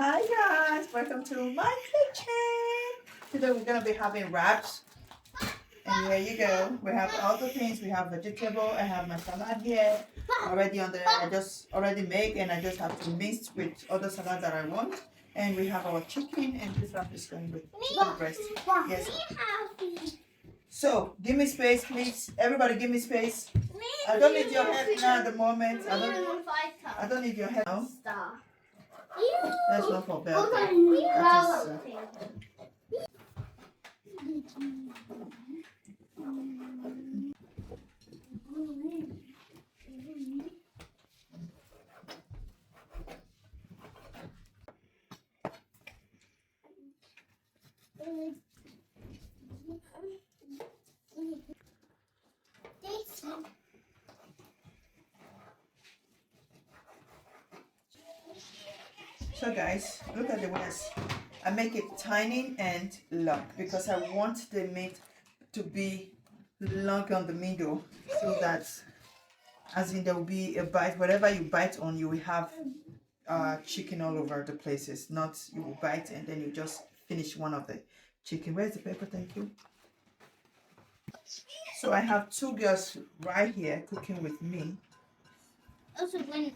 Hi guys, welcome to my kitchen. Today we're gonna be having wraps. And here you go. We have all the things. We have vegetable. I have my salad here already on the. I just already make, and I just have to mix with other salad that I want. And we have our chicken, and this wrap is going with chicken breast. Yes. So give me space, please. Everybody, give me space. I don't need your help now at the moment. I don't need your help now. That's not for Belle. That is, So guys, look at the waist. I make it tiny and long because I want the meat to be long on the middle, so that as in there will be a bite. Whatever you bite on, you will have chicken all over the places. Not you will bite and then you just finish one of the chicken. Where's the paper? Thank you. So I have two girls right here cooking with me. Also, when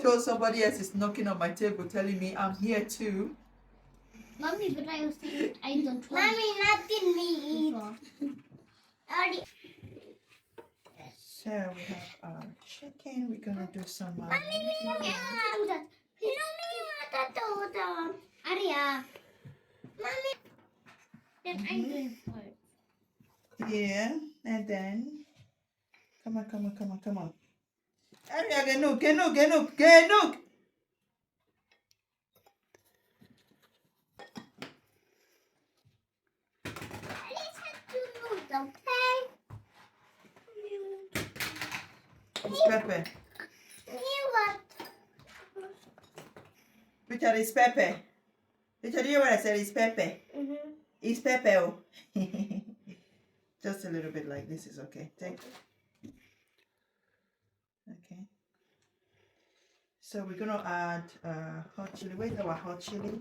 So somebody else is knocking on my table telling me I'm here too. Mommy, but I was saying I don't want. Mommy, nothing me eat. So we have our chicken. We're gonna do some. Arya. Mommy. Then I'm doing first. Yeah, and then come on. Arya, genuk. It's pepper. Richard, it's pepper. Richard, you know what I said? It's pepper. It's pepper. Oh. Just a little bit like this is okay. Take. Okay. So we're gonna add hot chili. Where's our hot chili?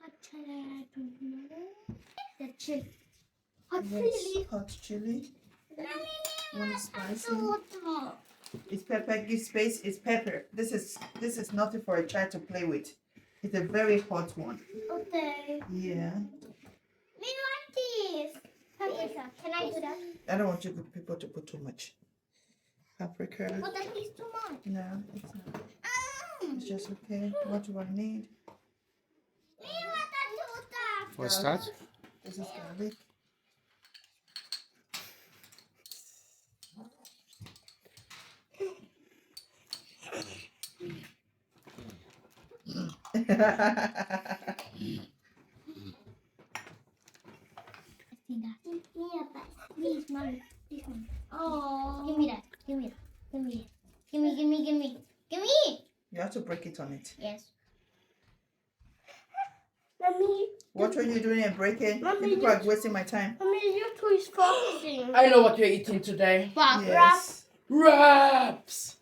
Hot chili, I don't know. The chili. Hot Yes, chili. hot chili. One is spicy. Water. It's pepper. Give space. It's pepper. This is nothing for a child to play with. It's a very hot one. Okay. Yeah. Me want this. Paprika. Can I do that? I don't want you people to put too much paprika. But that is too much. No, it's not. It's just okay. What do I need? Me want that. What's that? This is garlic. Please, Mommy. Please, Mommy. Oh. Give me that. Give me. Give me. You have to break it on it. Yes. Mommy, What were you doing and breaking? Mommy, You people are wasting my time. Mommy, your toy is focusing. I know what you're eating today. Yes. Wraps!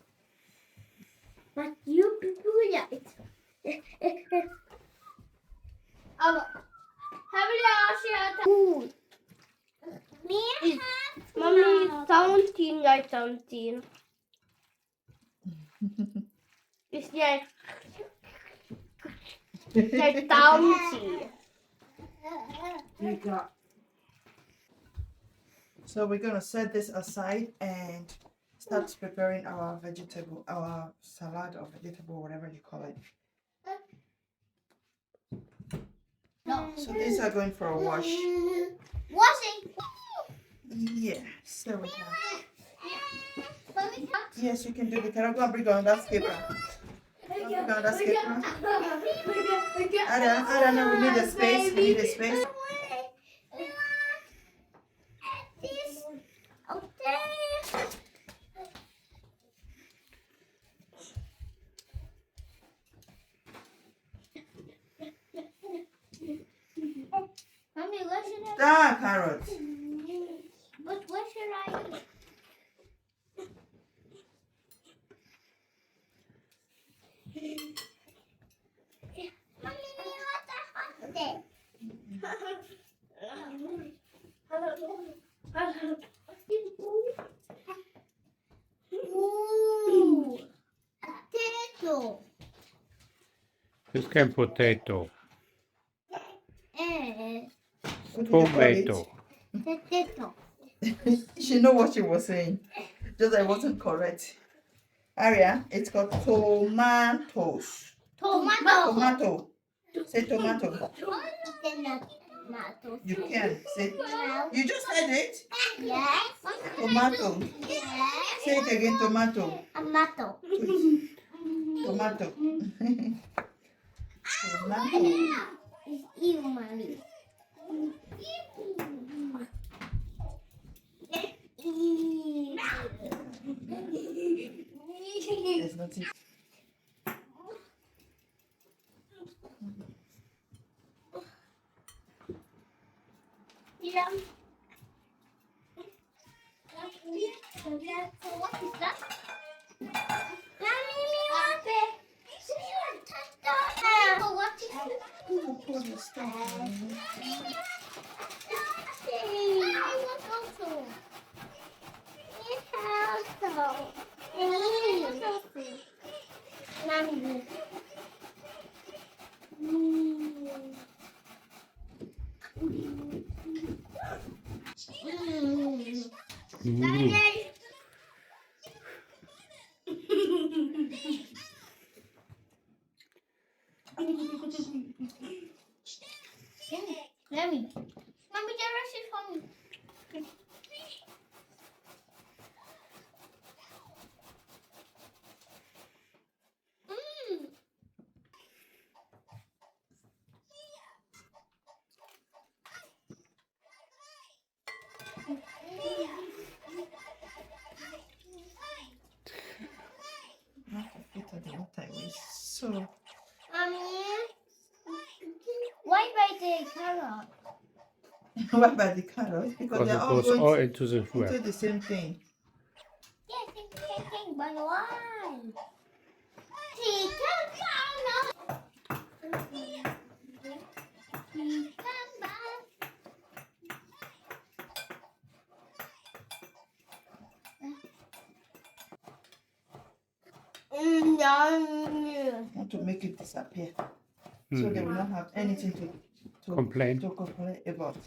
But you people like it. Food. Me Mommy, something like something. It's like something. You got So we're gonna set this aside and start preparing our salad or vegetable, whatever you call it. No. So these are going for a wash. Washing. Yeah. So we have. Mommy, Yes, you can do the carrot. Go and bring on that skipper. Bring on that skipper. I don't know. We need a space. We need a space. Mommy, where should I? Ah, carrot. But where should I? Mommy, can potato. What did you call it? Tomato. Potato. She know what she was saying. Just that it wasn't correct. Aria, it's called tomatoes. Tomato. Say tomato. You can say. You just said it. Yes. Tomato. Yes. Say it again. Tomato. Tomato. Tomato. Tomato. It's you, mommy. There's nothing. Yeah. So what is that? Mommy, me want it. So what is it? I want also. Mommy. Mm. Mommy, the rest is for me. So Mommy, why by the carrot? what about the carrots? Because Because they're it all goes all going into the into wrap. the same thing. Yes, it's the same thing, but why? See, come back. I want to make it disappear. So they will not have anything to Complain. to complain about.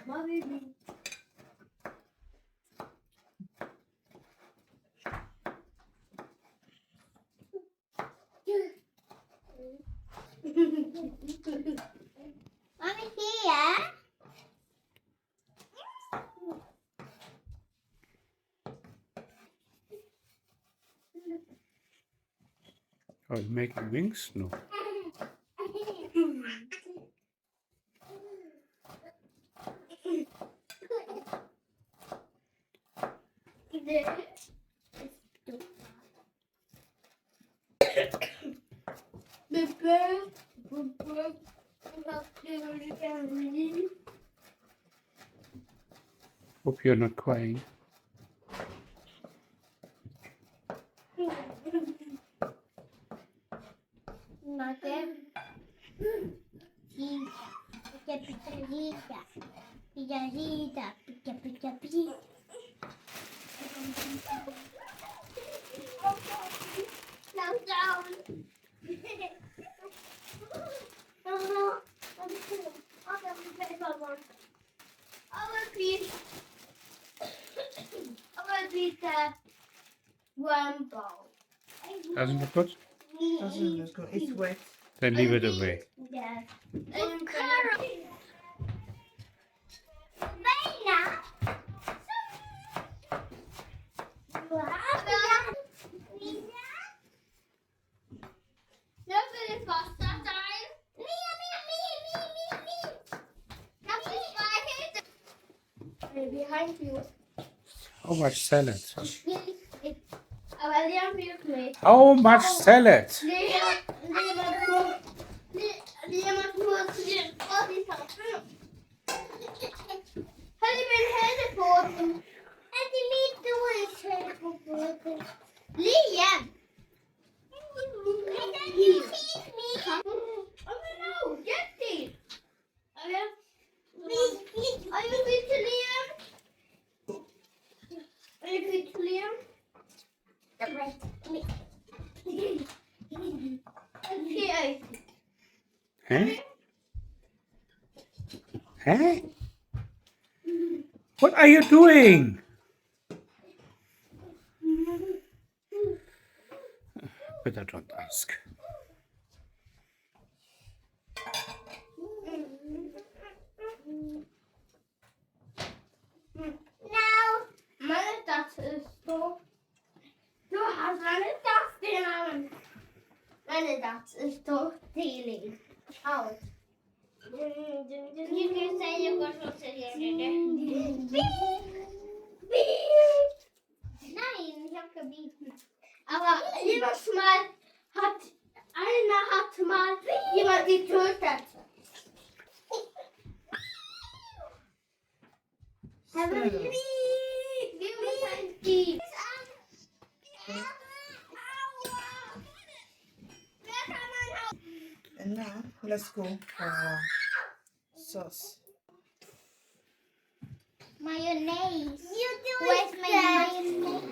Mommy, here. Are you making wings? No. Hope you're not crying. Rainbow. Doesn't look good? Doesn't look good. It's wet. Then leave it away. Yes. Carrot. Banana. Nobody pasta time. Me. Behind you. How much salad? How How much salad? Liam! Get these! Are you with Liam? Are Huh? Huh? What are you doing? Better don't ask. Nou, meine das ist so. Du hast meine das genommen. Meine das ist so stealing. Out. You can say you got to say Nein, ich hab gebieten. Aber jedes Mal hat mal jemand getötet. And now let's go for our sauce. Mayonnaise. Where's my mayonnaise?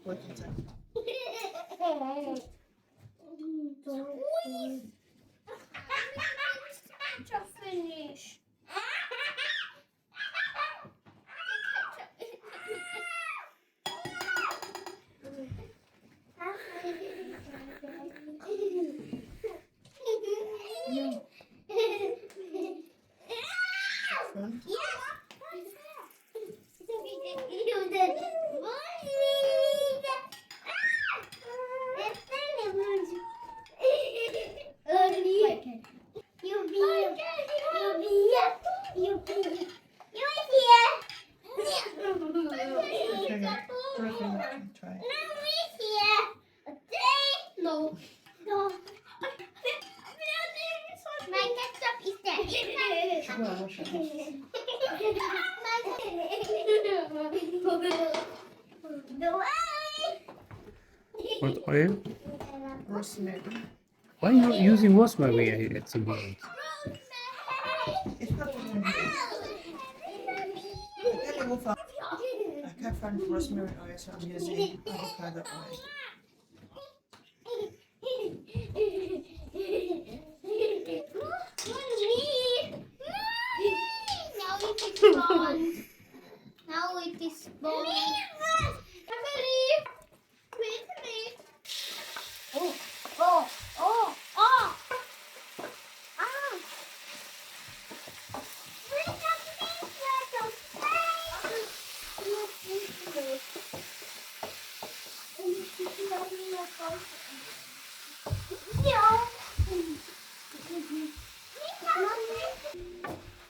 Put inside. Squeeze. Ketchup finish. One. Okay, try. No. No. My ketchup is there. Well, wash your hands. What oil? Rosemary. Why are you not using rosemary at the moment? It's not even here. I can't even find. I can't find rosemary oil, so I'm using avocado oil. Now it is gone.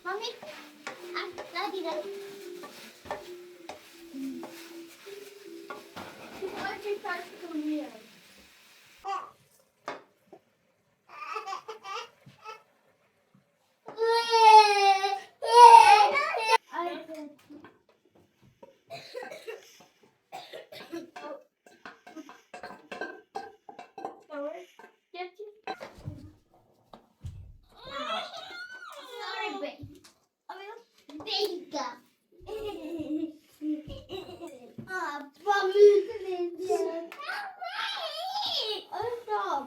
Mommy, Daddy. Why did you try to come here? Sorry, babe. Vega. Stop.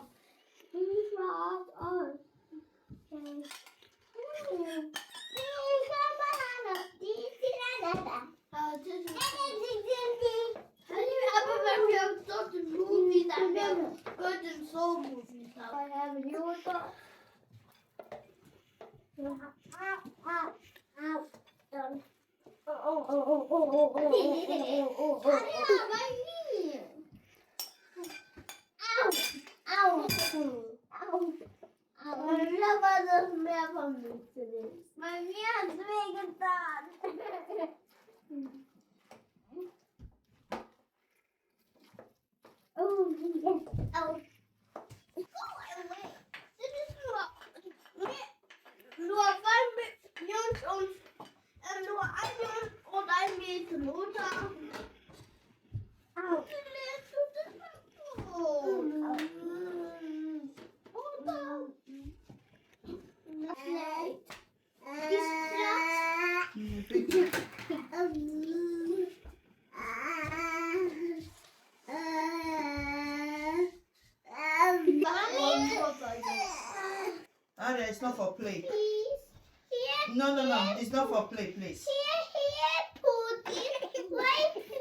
Bei mir hat es wehgetan. Oh, yes. Oh. Go away. Das ist nur ein Jungs und nur ein Jungs und ein Mädchen, oder? Au. play. Here, No, no, no. It's not for play, please. Pudding. Why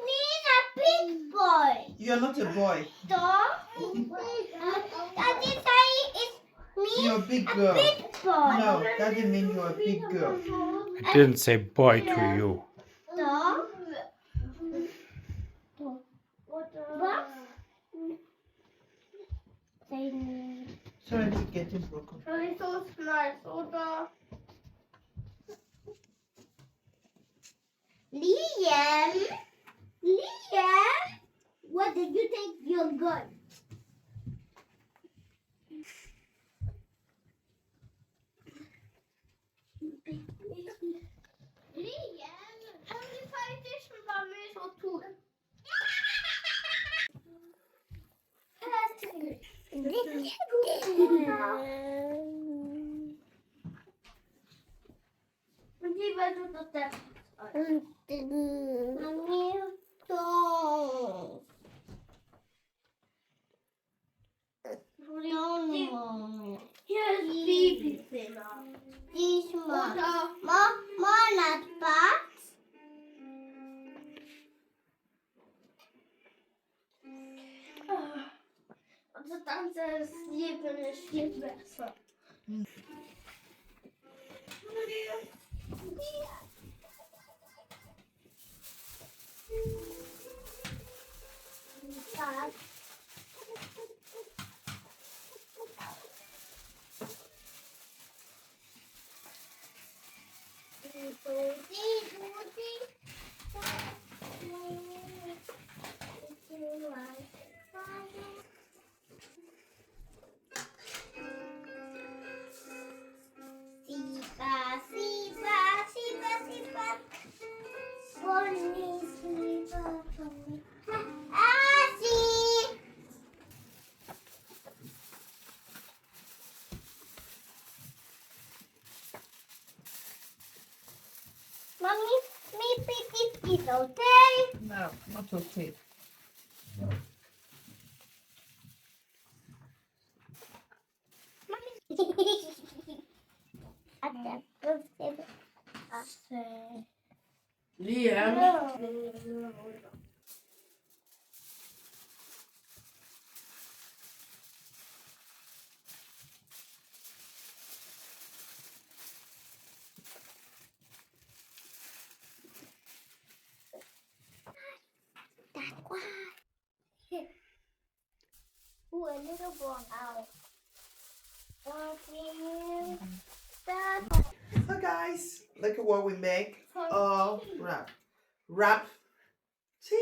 need a big boy? You're not a boy. Stop. Daddy say it's me. You're a big A girl. big boy. No, that didn't mean you're a big girl. I didn't say boy to you. Stop. What? They need. Sorry, it's getting broken. Really so smart, oder? Liam? Liam? What did you take your gun? Liam, kan du faktiskt vara med så tur? Będzie bardzo to też. Mami, to. Here's baby Fina. This one. More not bad. Co tam zaraz nie będę świetne. Tak. Sipa, sipa, sipa, sipa. Pony, sipa, pony. Asi. Mommy, me pick it, okay? No, not okay. Liam. Ooh, a little ball out. Okay. Dad. So guys, look at what we make. Wrap. Wrap. See you.